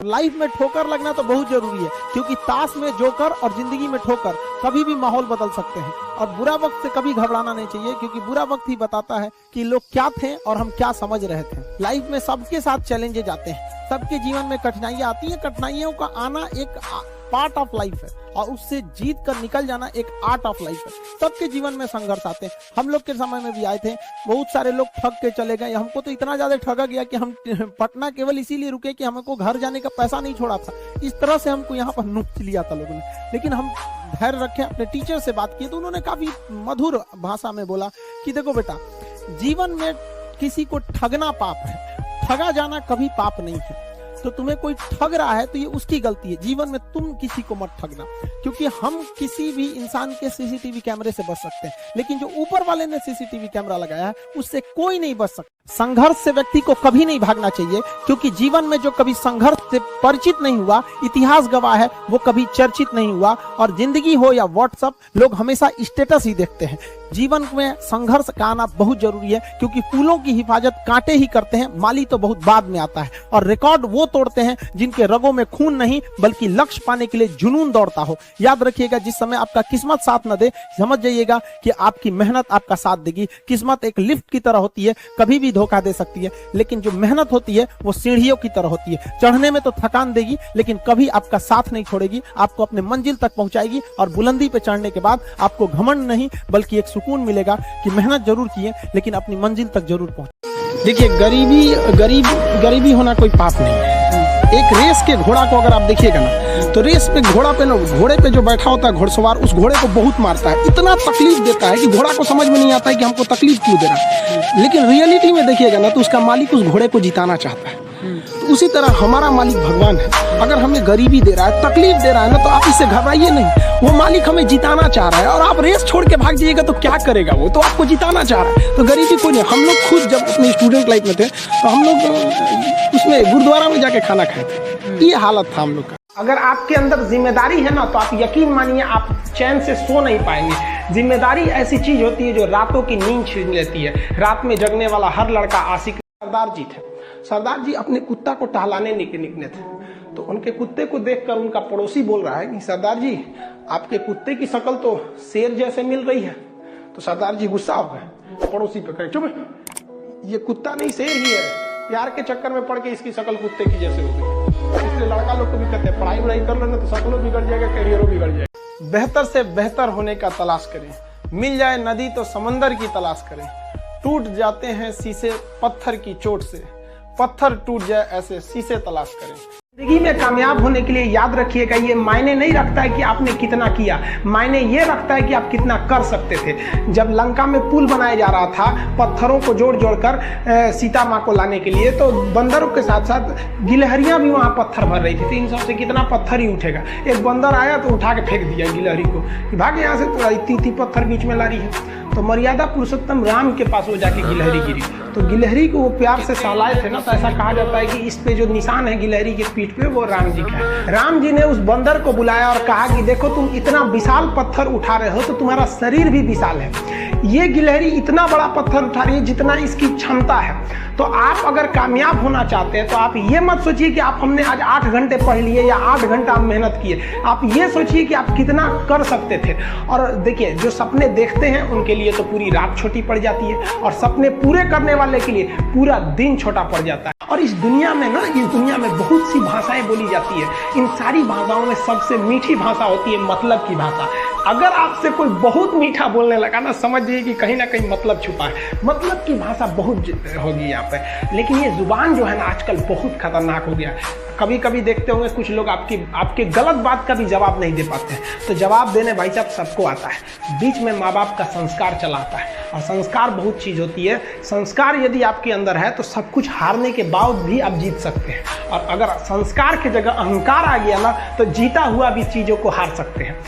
Life में ठोकर लगना तो बहुत जरूरी है, क्योंकि ताश में जोकर और जिंदगी में ठोकर कभी भी माहौल बदल सकते हैं। और बुरा वक्त से कभी घबराना नहीं चाहिए, क्योंकि बुरा वक्त ही बताता है कि लोग क्या थे और हम क्या समझ रहे थे। लाइफ में सबके साथ चैलेंजेस आते हैं, सबके जीवन में कठिनाइयां आती हैं। कठिनाइयों का आना एक पार्ट ऑफ लाइफ है और उससे जीत कर निकल जाना एक आर्ट ऑफ लाइफ है। सबके जीवन में संघर्ष आते हैं, हम लोग के समय में भी आए थे। बहुत सारे लोग ठग के चले गए, हमको तो इतना ज्यादा ठगा गया कि हम पटना केवल इसीलिए रुके कि हमको घर जाने का पैसा नहीं छोड़ा था। इस तरह से हमको यहाँ पर नोच लिया था लोगों ने, लेकिन हम धैर्य रखे, अपने टीचर से बात की तो उन्होंने काफी मधुर भाषा में बोला कि देखो बेटा, जीवन में किसी को ठगना पाप है, ठगा जाना कभी पाप नहीं है। तो तुम्हें कोई ठग रहा है तो ये उसकी गलती है, जीवन में तुम किसी को मत ठगना। क्योंकि हम किसी भी इंसान के सीसीटीवी कैमरे से बच सकते हैं, लेकिन जो ऊपर वाले ने सीसीटीवी कैमरा लगाया है उससे कोई नहीं बच सकता। संघर्ष से व्यक्ति को कभी नहीं भागना चाहिए, क्योंकि जीवन में जो कभी संघर्ष से परिचित नहीं हुआ, इतिहास गवाह है, वो कभी चर्चित नहीं हुआ। और जिंदगी हो या व्हाट्सएप, लोग हमेशा स्टेटस ही देखते हैं। जीवन में संघर्ष का आना बहुत जरूरी है, क्योंकि फूलों की हिफाजत कांटे ही करते हैं, माली तो बहुत बाद में आता है। और रिकॉर्ड वो तोड़ते हैं जिनके रगों में खून नहीं बल्कि लक्ष्य पाने के लिए जुनून दौड़ता हो। याद रखिएगा, जिस समय आपका किस्मत साथ न दे, समझ जाइएगा कि आपकी मेहनत आपका साथ देगी। किस्मत एक लिफ्ट की तरह होती है, कभी भी धोखा दे सकती है, लेकिन जो मेहनत होती है वो सीढ़ियों की तरह होती है। चढ़ने में तो थकान देगी, लेकिन कभी आपका साथ नहीं छोड़ेगी, आपको अपने मंजिल तक पहुंचाएगी। और बुलंदी पे चढ़ने के बाद आपको घमंड नहीं बल्कि एक सुकून मिलेगा कि मेहनत जरूर की है, लेकिन अपनी मंजिल तक जरूर पहुंचे। देखिए, गरीबी होना कोई पाप नहीं है। एक रेस के घोड़ा को अगर आप देखिएगा ना, तो रेस पे घोड़े पे जो बैठा होता है घोड़सवार, उस घोड़े को बहुत मारता है, इतना तकलीफ देता है कि घोड़ा को समझ में नहीं आता है कि हमको तकलीफ क्यों दे रहा है। लेकिन रियलिटी में देखिएगा ना, तो उसका मालिक उस घोड़े को जिताना चाहता है। तो उसी तरह हमारा मालिक भगवान है। अगर हमें गरीबी दे रहा है, तकलीफ दे रहा है ना, तो आप इससे घबराइए नहीं। वो मालिक हमें जिताना चाह रहा है, और आप रेस छोड़ के भाग जाइएगा तो क्या करेगा? वो तो आपको जिताना चाह रहा है। तो गरीबी कोई नहीं। हम लोग खुद जब अपने स्टूडेंट लाइफ में थे, तो हम लोग उसमें गुरुद्वारा में जाके खाना खाए थे। ये हालत था हम लोग का। अगर आपके अंदर जिम्मेदारी है ना, तो आप यकीन मानिए आप चैन से सो नहीं पाएंगे। जिम्मेदारी ऐसी चीज होती है जो रातों की नींद छीन लेती है। रात में जगने वाला हर लड़का आशिक। सरदार जी थे, सरदार जी अपने कुत्ता को टहलाने निकले थे, तो उनके कुत्ते को देखकर उनका पड़ोसी बोल रहा है कि सरदार जी, आपके कुत्ते की शक्ल तो शेर जैसे मिल रही है। तो सरदार जी गुस्सा हो गए, पड़ोसी पे कहे, चुप, ये कुत्ता नहीं शेर ही है, प्यार के चक्कर में पड़ के इसकी शक्ल कुत्ते की जैसे हो गई। इसलिए लड़का लोग को भी कहते हैं, पढ़ाई वढ़ाई कर लेना तो शक्लों बिगड़ जाएगा, करियरों बिगड़ जाएगा। बेहतर से बेहतर होने का तलाश करें, मिल जाए नदी तो समंदर की तलाश करें। टूट जाते हैं शीशे पत्थर की चोट से, पत्थर टूट जाए ऐसे शीशे तलाश करें। जिंदगी में कामयाब होने के लिए याद रखिएगा, ये मायने नहीं रखता है कि आपने कितना किया, मायने ये रखता है कि आप कितना कर सकते थे। जब लंका में पुल बनाया जा रहा था पत्थरों को जोड़ जोड़ कर सीता माँ को लाने के लिए, तो बंदरों के साथ साथ गिलहरियां भी वहां पत्थर भर रही थी। तो इन सबसे कितना पत्थर ही उठेगा। एक बंदर आया तो उठा के फेंक दिया गिलहरी को कि भाग यहाँ से, तो इतनी पत्थर बीच में ला रही है। तो मर्यादा पुरुषोत्तम राम के पास वो जाके गिलहरी गिरी, तो गिलहरी को वो प्यार से सहलाए थे ना, तो ऐसा कहा जाता है कि इस पे जो निशान है गिलहरी के पीठ पे, वो राम जी का है। राम जी ने उस बंदर को बुलाया और कहा कि देखो, तुम इतना विशाल पत्थर उठा रहे हो तो तुम्हारा शरीर भी विशाल है। ये गिलहरी इतना बड़ा पत्थर उठा रही है जितना इसकी क्षमता है। तो आप अगर कामयाब होना चाहते हैं तो आप ये मत सोचिए कि आप हमने आज 8 घंटे पढ़ लिए या 8 घंटा मेहनत किए। आप ये सोचिए कि आप कितना कर सकते थे। और देखिए, जो सपने देखते हैं उनके लिए तो पूरी रात छोटी पड़ जाती है, और सपने पूरे करने वाले के लिए पूरा दिन छोटा पड़ जाता है। और इस दुनिया में बहुत सी भाषाएं बोली जाती है। इन सारी भाषाओं में सबसे मीठी भाषा होती है मतलब की भाषा। अगर आपसे कोई बहुत मीठा बोलने लगा ना, समझ जाइए कि कहीं ना कहीं मतलब छुपा है। मतलब की भाषा बहुत होगी यहाँ पे, लेकिन ये जुबान जो है ना आजकल बहुत खतरनाक हो गया। कभी कभी देखते होंगे कुछ लोग आपके गलत बात का भी जवाब नहीं दे पाते हैं। तो जवाब देने भाई साहब सबको आता है, बीच में माँ बाप का संस्कार चला आता है। और संस्कार बहुत चीज होती है। संस्कार यदि आपके अंदर है तो सब कुछ हारने के बाद भी आप जीत सकते हैं। और अगर संस्कार की जगह अहंकार आ गया ना, तो जीता हुआ भी चीजों को हार सकते हैं।